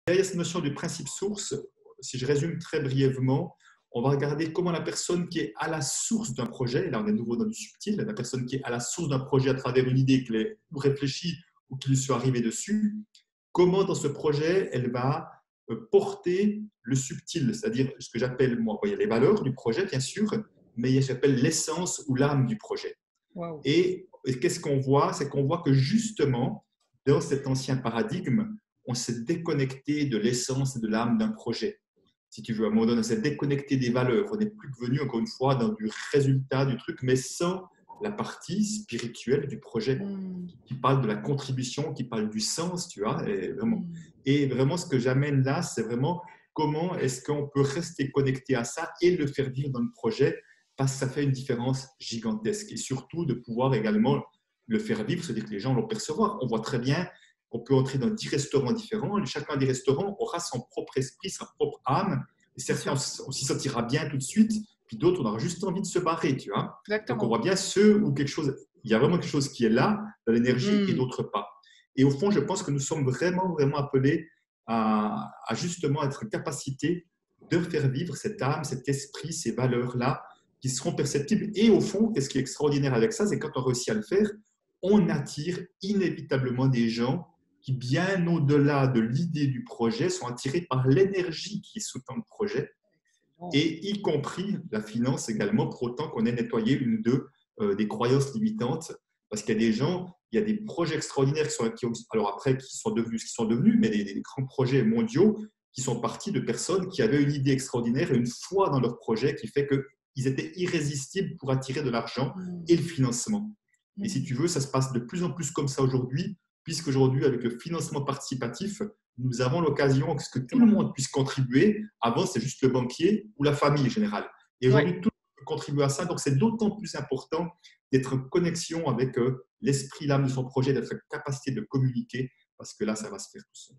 Derrière cette notion du principe source, si je résume très brièvement, on va regarder comment la personne qui est à la source d'un projet, là on est de nouveau dans du subtil, la personne qui est à la source d'un projet à travers une idée qu'elle est ou réfléchie ou qui lui soit arrivée dessus, comment dans ce projet elle va porter le subtil, c'est-à-dire ce que j'appelle, moi, il y a les valeurs du projet bien sûr, mais il y a ce que j'appelle l'essence ou l'âme du projet. Waouh. Et qu'est-ce qu'on voit? C'est qu'on voit que justement, dans cet ancien paradigme, on s'est déconnecté de l'essence et de l'âme d'un projet. Si tu veux, à un moment donné, on s'est déconnecté des valeurs. On n'est plus venu, encore une fois, dans du résultat du truc, mais sans la partie spirituelle du projet, Mm. qui parle de la contribution, qui parle du sens, tu vois. Mm. Et vraiment, ce que j'amène là, c'est vraiment comment est-ce qu'on peut rester connecté à ça et le faire vivre dans le projet, parce que ça fait une différence gigantesque. Et surtout, de pouvoir également le faire vivre, c'est-à-dire que les gens vont le percevoir. On voit très bien qu'on peut entrer dans 10 restaurants différents. Chacun des restaurants aura son propre esprit, sa propre âme. Et Bien certains, sûr. on s'y sentira bien tout de suite, puis d'autres, on aura juste envie de se barrer, tu vois. Donc, on Exactement. voit bien ceux où il y a vraiment quelque chose qui est là, dans l'énergie, et Mm. d'autres pas. Et au fond, je pense que nous sommes vraiment, vraiment appelés à justement être en capacité de faire vivre cette âme, cet esprit, ces valeurs-là, qui seront perceptibles. Et au fond, qu'est-ce qui est extraordinaire avec ça, c'est quand on réussit à le faire, on attire inévitablement des gens qui, bien au-delà de l'idée du projet, sont attirés par l'énergie qui sous-tend le projet, Excellent. et y compris la finance également, pour autant qu'on ait nettoyé une ou deux des croyances limitantes. Parce qu'il y a des gens, il y a des projets extraordinaires alors après, qui sont devenus ce qu'ils sont devenus, mais des grands projets mondiaux qui sont partis de personnes qui avaient une idée extraordinaire et une foi dans leur projet qui fait qu'ils étaient irrésistibles pour attirer de l'argent Mm. et le financement. Et si Mm. tu veux, ça se passe de plus en plus comme ça aujourd'hui, puisqu'aujourd'hui, avec le financement participatif, nous avons l'occasion que tout le Exactement. monde puisse contribuer. Avant, c'est juste le banquier ou la famille générale. Et Ouais. aujourd'hui, tout le monde peut contribuer à ça. Donc, c'est d'autant plus important d'être en connexion avec l'esprit, l'âme de son projet, d'être en capacité de communiquer, parce que là, ça va se faire tout seul.